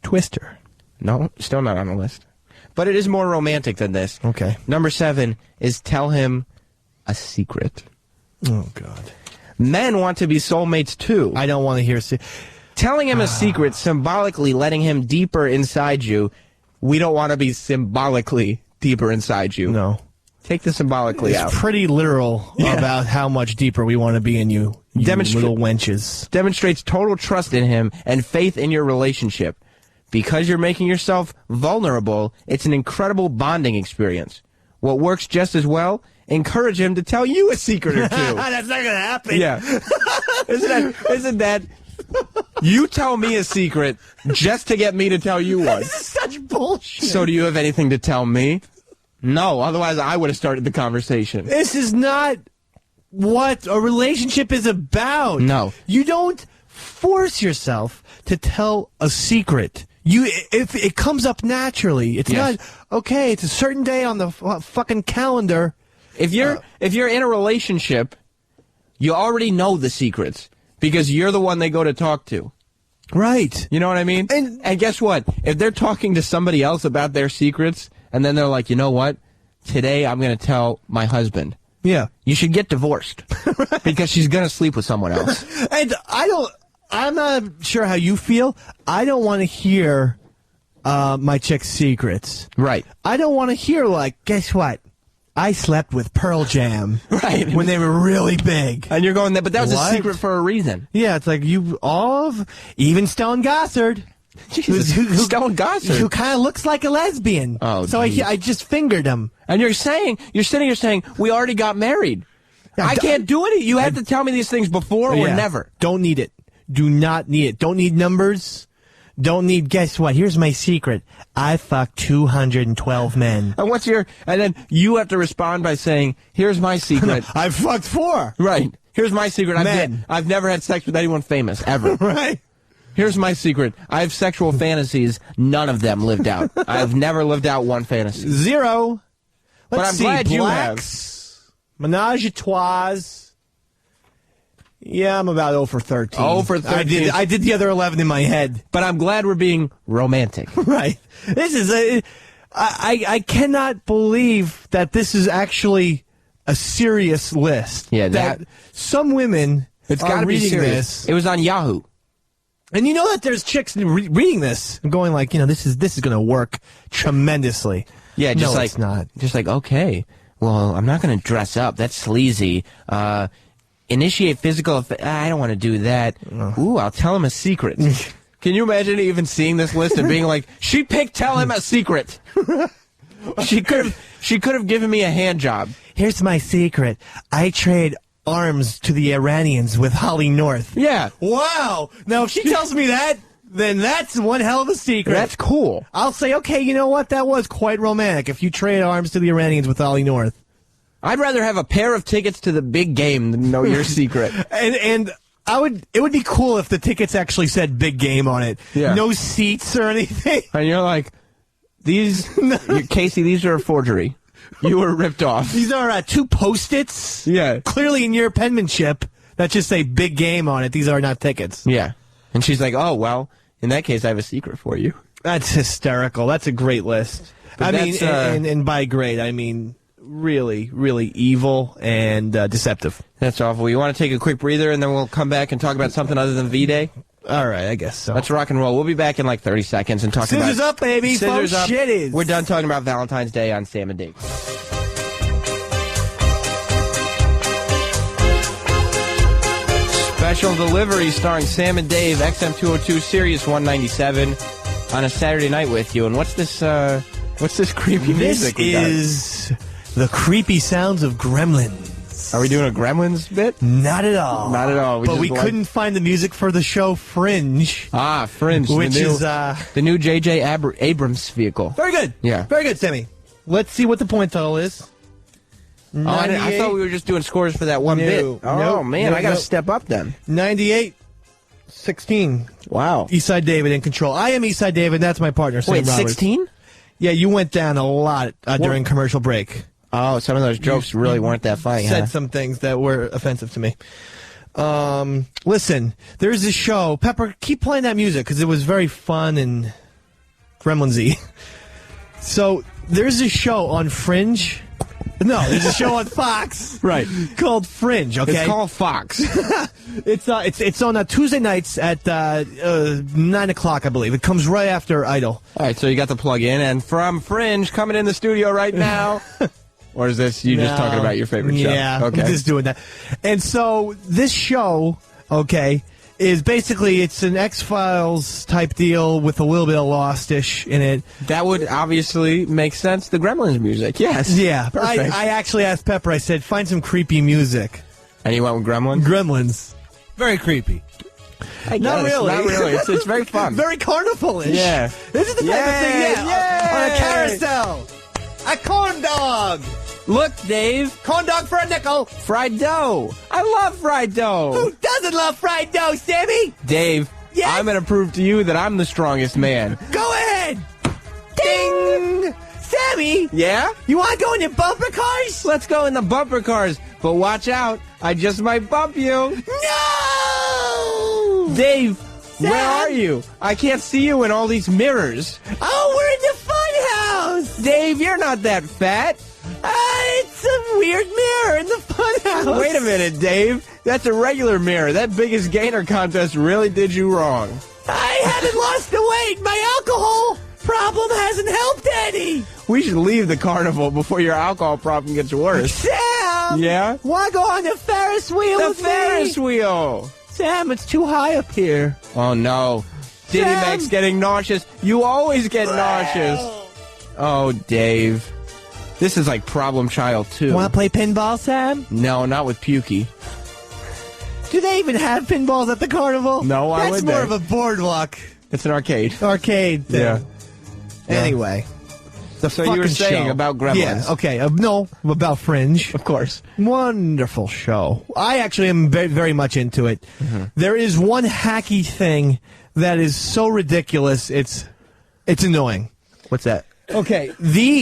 Twister. No, still not on the list. But it is more romantic than this. Okay. Number 7 is tell him a secret. Oh, God. Men want to be soulmates, too. I don't want to hear... Telling him a secret, symbolically letting him deeper inside you. We don't want to be symbolically deeper inside you. No. Take the symbolically out. It's pretty literal about how much deeper we want to be in you little wenches. Demonstrates total trust in him and faith in your relationship. Because you're making yourself vulnerable, it's an incredible bonding experience. What works just as well, encourage him to tell you a secret or two. That's not going to happen. Yeah. Isn't that... You tell me a secret just to get me to tell you one. This is such bullshit. So do you have anything to tell me? No, otherwise I would have started the conversation. This is not what a relationship is about. No. You don't force yourself to tell a secret. If it comes up naturally. It's not, okay, it's a certain day on the fucking calendar. If you're in a relationship, you already know the secrets because you're the one they go to talk to. Right. You know what I mean? And guess what? If they're talking to somebody else about their secrets, and then they're like, you know what? Today I'm going to tell my husband. Yeah. You should get divorced because she's going to sleep with someone else. And I'm not sure how you feel. I don't want to hear my chick's secrets. Right. I don't want to hear, like, guess what? I slept with Pearl Jam. Right. When they were really big. And you're going there, but that was What? a secret for a reason. Yeah, it's like even Stone Gossard. Jesus, Stone Gossard. Who kind of looks like a lesbian. Oh, so I just fingered him. And you're sitting here saying, we already got married. Yeah, I can't do it. You have to tell me these things before or never. Don't need it. Do not need it. Don't need numbers. Don't need, guess what? Here's my secret. I fucked 212 men. And and then you have to respond by saying, here's my secret. I fucked 4. Right. Here's my secret. I've never had sex with anyone famous, ever. Right. Here's my secret. I have sexual fantasies. None of them lived out. I've never lived out one fantasy. 0. But I'm glad you have. Menage a trois. Yeah, I'm about 0 for 13. 0 for 13. I did the other 11 in my head. But I'm glad we're being romantic. Right. This is I cannot believe that this is actually a serious list. Yeah, that some women it's got to be reading serious. this. It was on Yahoo. And you know that there's chicks reading this and going like, this is going to work tremendously. Yeah, just no, like it's not. Just like, okay, well, I'm not going to dress up. That's sleazy. Initiate physical. I don't want to do that. Ooh, I'll tell him a secret. Can you imagine even seeing this list and being like, she picked tell him a secret. She could have given me a hand job. Here's my secret. I trade arms to the Iranians with Holly North. Yeah. Wow. Now, if she tells me that, then that's one hell of a secret. That's cool. I'll say, okay, you know what? That was quite romantic if you trade arms to the Iranians with Holly North. I'd rather have a pair of tickets to the big game than know your secret. And it would be cool if the tickets actually said big game on it. Yeah. No seats or anything. And you're like, Casey, these are a forgery. You were ripped off. These are 2 Post-its. Yeah. Clearly in your penmanship that just say big game on it. These are not tickets. Yeah. And she's like, oh, well, in that case, I have a secret for you. That's hysterical. That's a great list. But I mean, and by great, I mean really, really evil and deceptive. That's awful. You want to take a quick breather, and then we'll come back and talk about something other than V-Day? All right, I guess so. Let's rock and roll. We'll be back in like 30 seconds and talk about... Scissors up, baby. Scissors up. Shitties. We're done talking about Valentine's Day on Sam and Dave. Special delivery starring Sam and Dave, XM 202, Sirius 197, on a Saturday night with you. And what's this creepy music? This is the creepy sounds of Gremlins. Are we doing a Gremlins bit? Not at all. Not at all. But we couldn't find the music for the show Fringe. Ah, Fringe. Which is the new J.J. Abrams vehicle. Very good. Yeah. Very good, Sammy. Let's see what the point total is. Oh, I thought we were just doing scores for that one bit. Oh, man, I got to step up then. 98-16. Wow. Eastside David in control. I am Eastside David. That's my partner, Sam Wait, Roberts. 16? Yeah, you went down a lot during commercial break. Oh, some of those jokes really weren't that funny, Said some things that were offensive to me. Listen, there's this show. Pepper, keep playing that music because it was very fun and Gremlins-y. So there's this show on Fringe. No, there's a show on Fox, right? Called Fringe. Okay, it's called Fox. It's on Tuesday nights at 9 o'clock, I believe. It comes right after Idol. All right, so you got the plug in, and from Fringe coming in the studio right now. Or is this you just talking about your favorite show? Yeah, okay, I'm just doing that. And so this show, okay, is basically it's an X-Files type deal with a little bit of Lost-ish in it. That would obviously make sense. The Gremlins music, yes. Yeah, perfect. I actually asked Pepper. I said, find some creepy music. And you went with Gremlins? Gremlins. Very creepy. Not really. Not really. It's very fun. Very carnival-ish. Yeah. This is the type of thing, on a carousel. A corn dog. Look, Dave. Corn dog for a nickel. Fried dough. I love fried dough. Who doesn't love fried dough, Sammy? Dave, yes? I'm going to prove to you that I'm the strongest man. Go ahead. Ding. Sammy? Yeah? You want to go in your bumper cars? Let's go in the bumper cars. But watch out. I just might bump you. No! Dave, Sam? where are you? I can't see you in all these mirrors. Oh, we're in the funhouse. Dave, you're not that fat. It's a weird mirror in the funhouse. Wait a minute, Dave. That's a regular mirror. That Biggest Gainer contest really did you wrong. I haven't lost the weight. My alcohol problem hasn't helped any. We should leave the carnival before your alcohol problem gets worse. Sam! Yeah? Want to go on the Ferris wheel with me? The Ferris wheel! Sam, it's too high up here. Oh, no. Diddy Mac's getting nauseous. You always get nauseous. Oh, Dave. This is like Problem Child 2. Want to play pinball, Sam? No, not with Pukey. Do they even have pinballs at the carnival? No, why would they? That's more of a boardwalk. It's an arcade. Arcade thing. Yeah. Anyway. So you were saying show. about Gremlins. Yeah, okay. No, about Fringe. Of course. Wonderful show. I actually am very, very much into it. Mm-hmm. There is one hacky thing that is so ridiculous, it's annoying. What's that? Okay,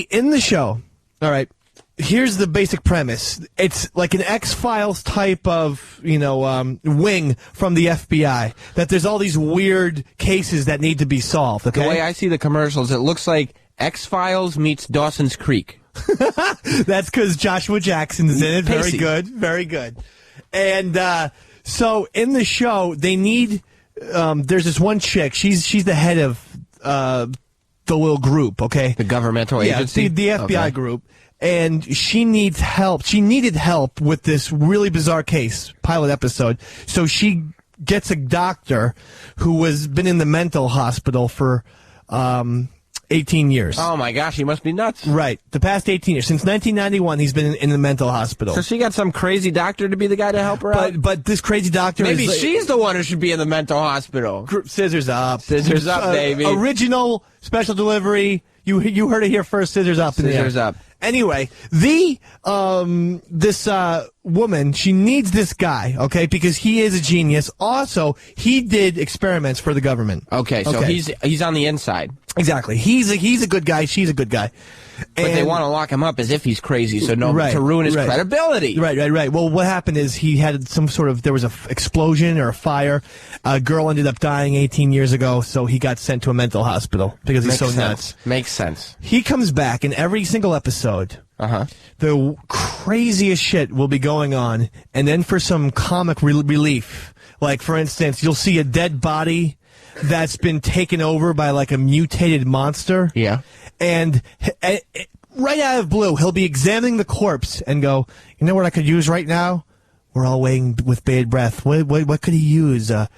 in the show, all right, here's the basic premise. It's like an X-Files type of, wing from the FBI, that there's all these weird cases that need to be solved, okay? The way I see the commercials, it looks like X-Files meets Dawson's Creek. That's because Joshua Jackson's in it. Pacey. Very good, very good. And so in the show, they need, there's this one chick, she's the head of the little group, okay? The governmental agency? Yeah, the FBI group. And she needs help. She needed help with this really bizarre case, pilot episode. So she gets a doctor who has been in the mental hospital for 18 years. Oh, my gosh, he must be nuts. Right. The past 18 years. Since 1991, he's been in the mental hospital. So she got some crazy doctor to be the guy to help her out? But this crazy doctor Maybe she's the one who should be in the mental hospital. Scissors up. Scissors up, baby. Original special delivery. You heard it here first. Scissors up. Scissors up. Anyway, this woman, she needs this guy, okay, because he is a genius. Also, he did experiments for the government. Okay, so he's on the inside. Exactly. He's a good guy. She's a good guy. But they want to lock him up as if he's crazy, so to ruin his credibility. Right. Well, what happened is he had there was an explosion or a fire. A girl ended up dying 18 years ago, so he got sent to a mental hospital because he's nuts. Makes sense. He comes back in every single episode. The craziest shit will be going on, and then for some comic relief, like for instance, you'll see a dead body that's been taken over by like a mutated monster. Yeah. And right out of blue, he'll be examining the corpse and go, you know what I could use right now? We're all waiting with bated breath. What could he use? A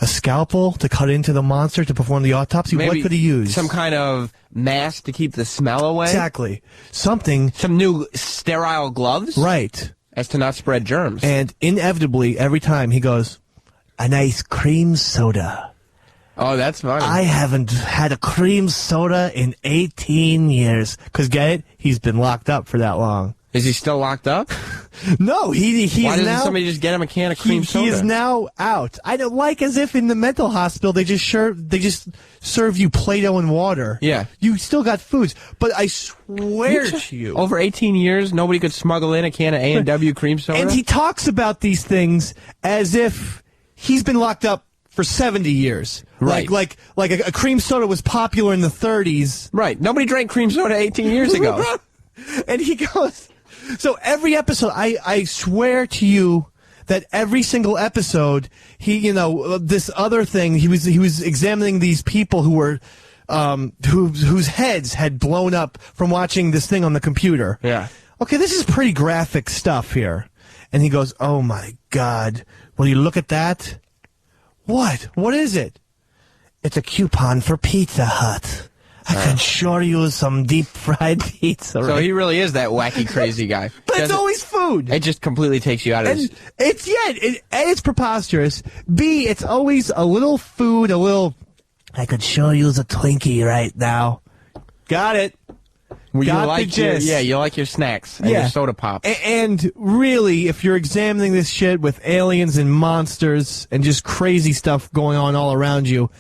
scalpel to cut into the monster to perform the autopsy? Maybe what could he use? Some kind of mask to keep the smell away? Exactly. Something. Some new sterile gloves? Right. As to not spread germs. And inevitably, every time he goes, a nice cream soda. Oh, that's funny. I haven't had a cream soda in 18 years. Because, get it? He's been locked up for that long. Is he still locked up? No, he's now... Why doesn't somebody just get him a can of cream soda? He is now out. I don't like as if in the mental hospital they just serve you Play-Doh and water. Yeah. You still got foods. But I swear to you... Over 18 years, nobody could smuggle in a can of A&W cream soda? And he talks about these things as if he's been locked up for 70 years. Right. Like a cream soda was popular in the 30s. Right. Nobody drank cream soda 18 years ago. And he goes... So every episode, I swear to you that every single episode, this other thing, he was examining these people who were, whose heads had blown up from watching this thing on the computer. Yeah. Okay, this is pretty graphic stuff here. And he goes, oh my God, will you look at that? What? What is it? It's a coupon for Pizza Hut. I could sure use some deep-fried pizza. So he really is that wacky, crazy guy. But it's always food. It just completely takes you out of it. A, it's preposterous. B, it's always a little food, I could sure use a Twinkie right now. Got it. You Got like the gist. you like your snacks and your soda pops. And really, if you're examining this shit with aliens and monsters and just crazy stuff going on all around you,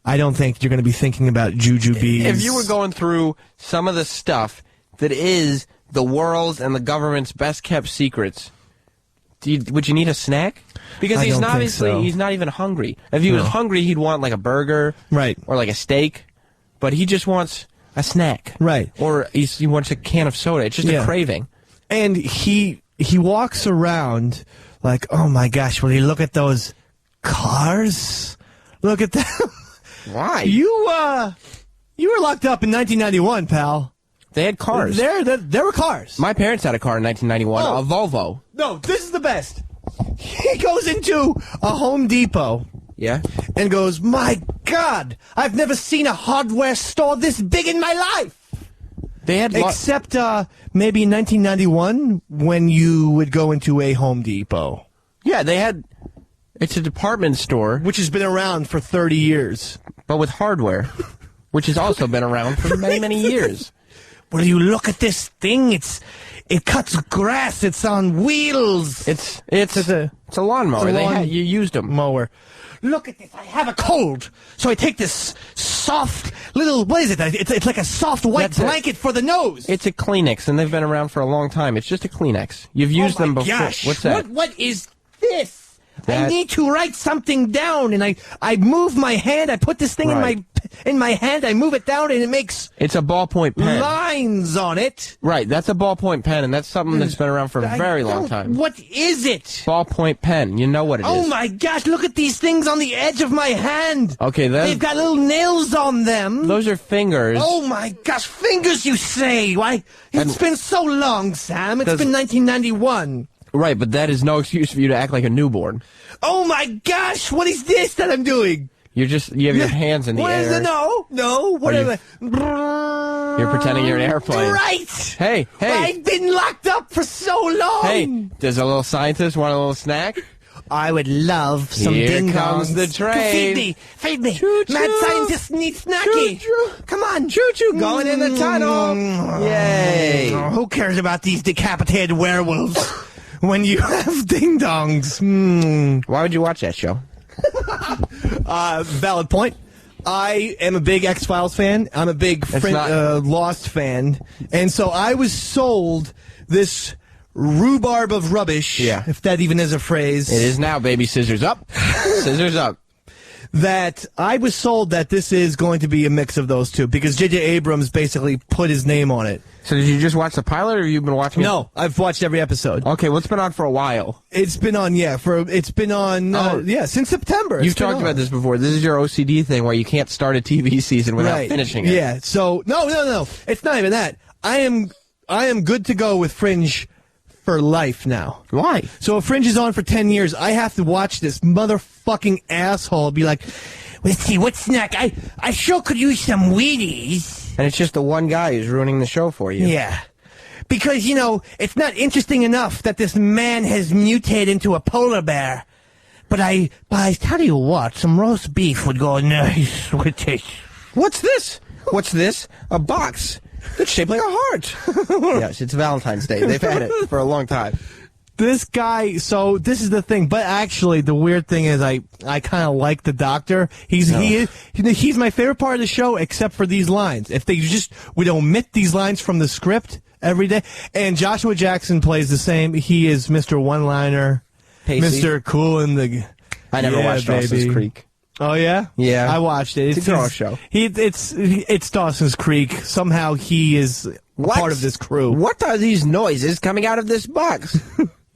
I don't think you're going to be thinking about jujubes. If you were going through some of the stuff that is the world's and the government's best-kept secrets, would you need a snack? Because he's not even hungry. If he was hungry, he'd want like a burger, right, or like a steak, but he just wants a snack, right, or he wants a can of soda. It's just a craving. And he walks around like, oh my gosh, will you look at those cars? Look at them. Why? You were locked up in 1991, pal. They had cars. There were cars. My parents had a car in 1991, a Volvo. No, this is the best. He goes into a Home Depot. Yeah. And goes, my God, I've never seen a hardware store this big in my life. They had except maybe in 1991 when you would go into a Home Depot. Yeah, they had. It's a department store. Which has been around for 30 years. But with hardware, which has also been around for many, many years. Will you look at this thing? It cuts grass. It's on wheels. It's a lawnmower. You used a mower. Look at this. I have a cold. So I take this soft little, what is it? It's like a soft white blanket for the nose. It's a Kleenex, and they've been around for a long time. It's just a Kleenex. You've used them before. Gosh. What's that? What is this? I need to write something down, and I move my hand. I put this thing in my hand. I move it down, and it makes it's a ballpoint pen. Lines on it. Right, that's a ballpoint pen, and that's something that's been around for a very long time. What is it? Ballpoint pen. You know what it is. Oh my gosh! Look at these things on the edge of my hand. Okay, they've got little nails on them. Those are fingers. Oh my gosh! Fingers, you say? Why? It's been so long, Sam. It's been 1991. Right, but that is no excuse for you to act like a newborn. Oh my gosh, what is this that I'm doing? You have your hands in the air. What is it? No, what am I? You're pretending you're an airplane. Right! Hey! I've been locked up for so long! Hey, does a little scientist want a little snack? I would love some Here ding-dongs. comes the train. Feed me. Choo-choo. Mad scientist needs snacky. Choo-choo. Come on. Choo-choo, going in the tunnel. Yay. Oh, who cares about these decapitated werewolves when you have ding-dongs? Why would you watch that show? Valid point. I am a big X-Files fan. I'm a big Lost fan. And so I was sold this rhubarb of rubbish, if that even is a phrase. It is now, baby. Scissors up. Scissors up. That I was sold that this is going to be a mix of those two because J.J. Abrams basically put his name on it. So did you just watch the pilot, or have you been watching it? No, I've watched every episode. Okay, well, it's been on for a while. It's been on, since September. You've talked about this before. This is your OCD thing where you can't start a TV season without finishing it. Yeah, so, no. It's not even that. I am good to go with Fringe for life now. Why? So if Fringe is on for 10 years, I have to watch this motherfucking asshole be like, let's see, what snack? I sure could use some Wheaties. And it's just the one guy who's ruining the show for you. Yeah. Because, it's not interesting enough that this man has mutated into a polar bear. But I tell you what, some roast beef would go nice with this. What's this? What's this? A box. It's shaped like a heart. Yes, it's Valentine's Day. They've had it for a long time. This guy, so this is the thing, but actually the weird thing is I kind of like the doctor. He's my favorite part of the show except for these lines. If they would omit these lines from the script every day. And Joshua Jackson plays the same. He is Mr. One-Liner, Pacey. Mr. Cool in the... I never watched Dawson's Creek. Oh, yeah? Yeah. I watched it. It's a girl show. It's Dawson's Creek. Somehow he is part of this crew. What are these noises coming out of this box?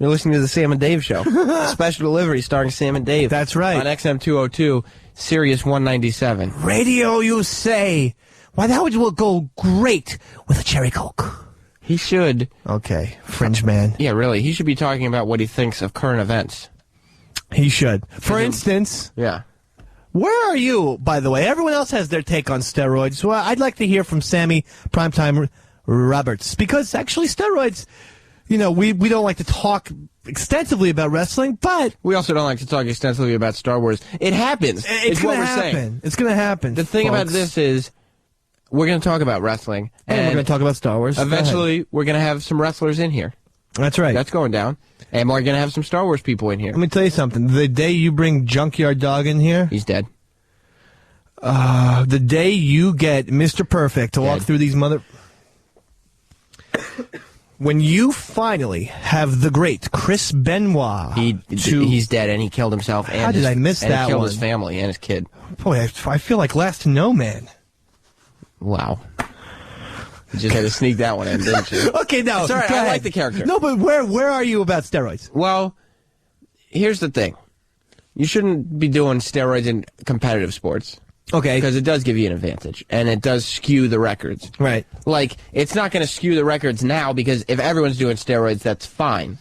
You're listening to the Sam and Dave Show. Special delivery starring Sam and Dave. That's right. On XM 202, Sirius 197. Radio, you say? Why, that would go great with a cherry Coke. He should. Okay, Fringe man. Yeah, really. He should be talking about what he thinks of current events. He should. For instance... Yeah. Where are you, by the way? Everyone else has their take on steroids. So I'd like to hear from Sammy Primetime Roberts. Because actually steroids, we don't like to talk extensively about wrestling, but... We also don't like to talk extensively about Star Wars. It happens. It's what going to we're happen. saying. It's going to happen. The thing about this is, we're going to talk about wrestling. And we're going to talk about Star Wars. Eventually, we're going to have some wrestlers in here. That's right. That's going down. And we're going to have some Star Wars people in here. Let me tell you something. The day you bring Junkyard Dog in here... He's dead. The day you get Mr. Perfect to walk through these when you finally have the great Chris Benoit... He's dead, and he killed himself. And How did I miss that one? And he killed his family and his kid. Boy, I feel like Last to Know Man. Wow. You just had to sneak that one in, didn't you? Okay, now... Sorry, I like the character. No, but where are you about steroids? Well, here's the thing. You shouldn't be doing steroids in competitive sports. Okay. Because it does give you an advantage, and it does skew the records. Right. Like, it's not going to skew the records now, because if everyone's doing steroids, that's fine.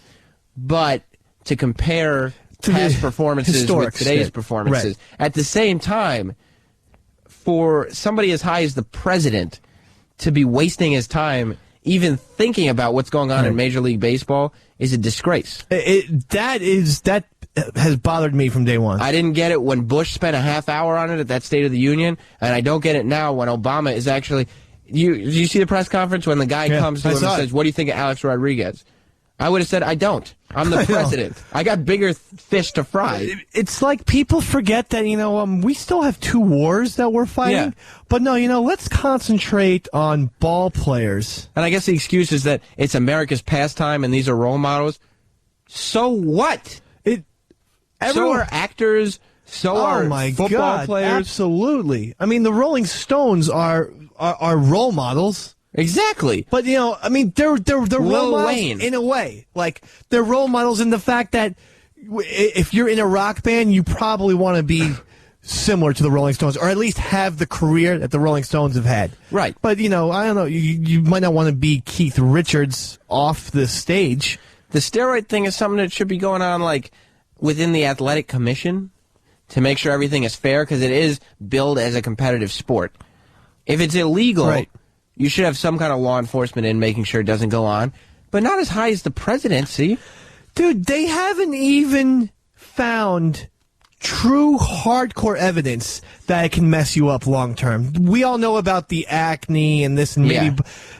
But to compare past performances with today's performances, at the same time, for somebody as high as the president to be wasting his time even thinking about what's going on in Major League Baseball is a disgrace. That has bothered me from day one. I didn't get it when Bush spent a half hour on it at that State of the Union, and I don't get it now when Obama is actually... Did you see the press conference when the guy comes to him and says, what do you think of Alex Rodriguez? I would have said, I don't. I'm the president. I got bigger fish to fry. It's like people forget that, we still have 2 wars that we're fighting. Yeah. But no, let's concentrate on ball players. And I guess the excuse is that it's America's pastime and these are role models. So what? So are actors, so are football players. Absolutely. I mean, the Rolling Stones are role models. Exactly. But, they're role models in a way. Like, they're role models in the fact that if you're in a rock band, you probably want to be similar to the Rolling Stones, or at least have the career that the Rolling Stones have had. Right. But, I don't know, you might not want to be Keith Richards off the stage. The steroid thing is something that should be going on, like, within the athletic commission to make sure everything is fair, because it is billed as a competitive sport. If it's illegal, you should have some kind of law enforcement in making sure it doesn't go on, but not as high as the presidency. Dude, they haven't even found true hardcore evidence that it can mess you up long term. We all know about the acne and this, and maybe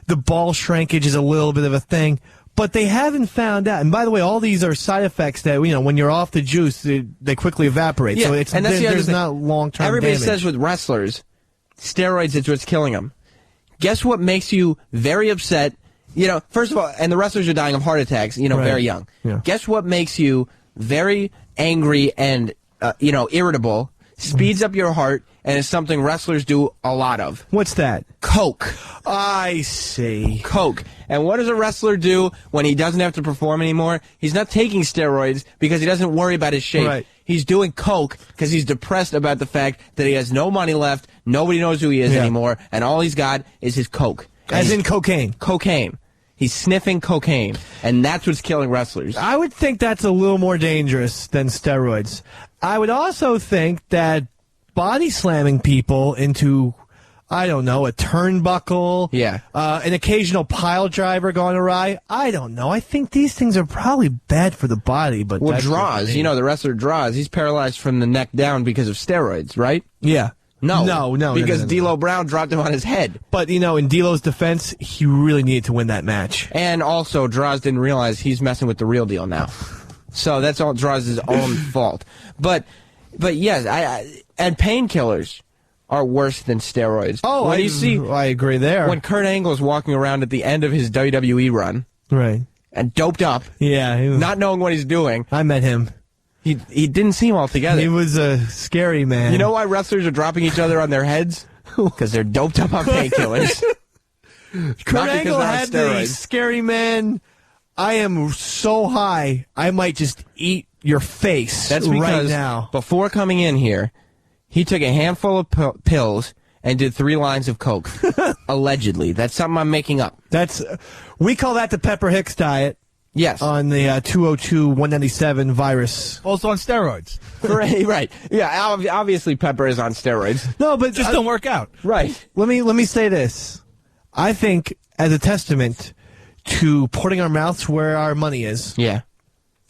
the ball shrinkage is a little bit of a thing, but they haven't found out. And by the way, all these are side effects that, you know, when you're off the juice, they quickly evaporate. Yeah, so it's, and that's there's not long-term Everybody damage. says with wrestlers, steroids is what's killing them. Guess what makes you very upset? You know, first of all, and the wrestlers are dying of heart attacks, you know, very young. Yeah. Guess what makes you very angry and, you know, irritable, speeds up your heart, and is something wrestlers do a lot of? What's that? Coke. I see. Coke. And what does a wrestler do when he doesn't have to perform anymore? He's not taking steroids because he doesn't worry about his shape. Right. He's doing Coke because he's depressed about the fact that he has no money left, nobody knows who he is anymore, and all he's got is his Coke. As in cocaine. Cocaine. He's sniffing cocaine, and that's what's killing wrestlers. I would think that's a little more dangerous than steroids. I would also think that body slamming people into, I don't know, a turnbuckle, an occasional pile driver gone awry, I don't know. I think these things are probably bad for the body. But well, draws, you know, the wrestler Draws, he's paralyzed from the neck down because of steroids, right? Yeah. No, because no. D'Lo Brown dropped him on his head. But, you know, in D'Lo's defense, he really needed to win that match. And also, Draws didn't realize he's messing with the real deal now. So that's all Draws' own fault. But yes, and painkillers are worse than steroids. Oh, I agree there. When Kurt Angle's walking around at the end of his WWE run, right, and doped up, not knowing what he's doing. I met him. He didn't seem all together. He was a scary man. You know why wrestlers are dropping each other on their heads? Because they're doped up on painkillers. Kurt Angle had the scary man. I am so high, I might just eat your face. That's because right now. Before coming in here, he took a handful of pills and did 3 lines of Coke. Allegedly. That's something I'm making up. We call that the Pepper Hicks diet. Yes. On the 202-197 virus. Also on steroids. Right. Yeah, obviously Pepper is on steroids. No, but just don't work out. Right. Let me say this. I think as a testament to putting our mouths where our money is. Yeah.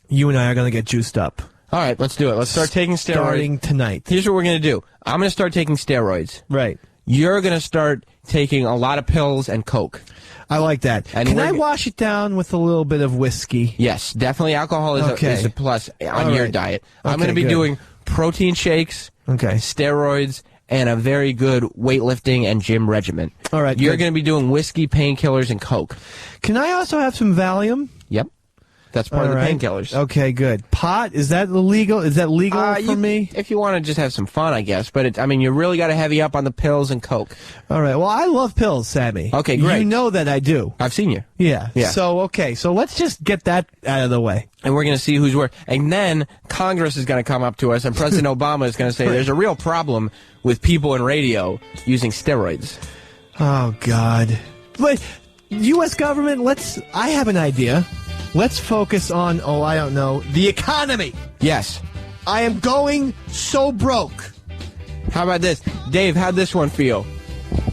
You and I are going to get juiced up. All right, let's do it. Let's start taking steroids. Starting tonight. Here's what we're going to do. I'm going to start taking steroids. Right. You're going to start taking a lot of pills and Coke. I like that. And can I wash it down with a little bit of whiskey? Yes, definitely. Alcohol is a plus on your diet. I'm going to be doing protein shakes, steroids, and a very good weightlifting and gym regimen. All right. You're going to be doing whiskey, painkillers, and Coke. Can I also have some Valium? Yep. That's part of the painkillers. Okay, good. Pot, is that illegal? Is that legal for me? If you want to just have some fun, I guess. But, I mean, you really got to heavy up on the pills and Coke. All right. Well, I love pills, Sammy. Okay, great. You know that I do. I've seen you. Yeah. So let's just get that out of the way. And we're going to see who's worse. And then Congress is going to come up to us, and President Obama is going to say there's a real problem with people in radio using steroids. Oh, God. But, U.S. government, I have an idea. Let's focus on, I don't know, the economy. Yes. I am going so broke. How about this? Dave, how'd this one feel?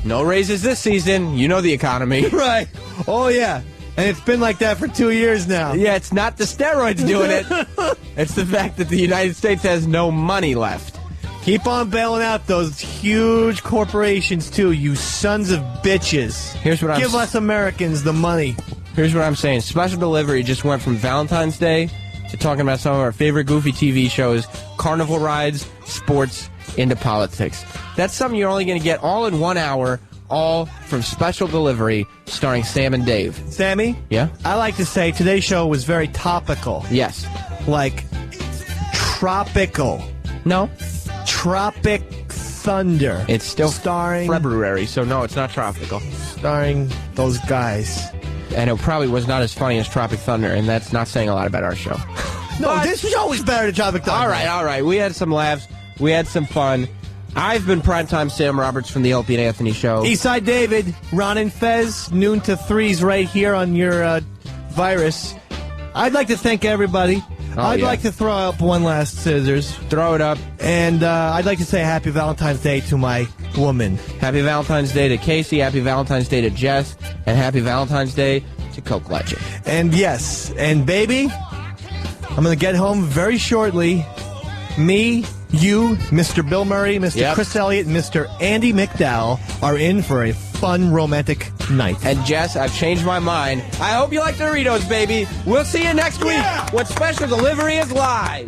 No raises this season. You know the economy. Right. Oh, yeah. And it's been like that for 2 years now. Yeah, it's not the steroids doing it. It's the fact that the United States has no money left. Keep on bailing out those huge corporations, too, you sons of bitches. Give us Americans the money. Here's what I'm saying. Special Delivery just went from Valentine's Day to talking about some of our favorite goofy TV shows, carnival rides, sports, into politics. That's something you're only going to get all in 1 hour, all from Special Delivery, starring Sam and Dave. Sammy? Yeah? I like to say today's show was very topical. Yes. Like, tropical. No. Tropic Thunder. It's still starring February, so no, it's not tropical. Starring those guys. And it probably was not as funny as Tropic Thunder, and that's not saying a lot about our show. No, this was always better than Tropic Thunder. All right. We had some laughs. We had some fun. I've been Primetime Sam Roberts from the Opie and Anthony Show. Eastside David, Ron and Fez, noon to 3's right here on your virus. I'd like to thank everybody. I'd like to throw up one last scissors. Throw it up. And I'd like to say Happy Valentine's Day to my woman. Happy Valentine's Day to Casey. Happy Valentine's Day to Jess. And Happy Valentine's Day to Coke Legend. And yes, and baby, I'm going to get home very shortly. Me, you, Mr. Bill Murray, Mr. Chris Elliott, and Mr. Andy McDowell are in for a fun, romantic night. And Jess, I've changed my mind. I hope you like Doritos, baby. We'll see you next week when Special Delivery is live.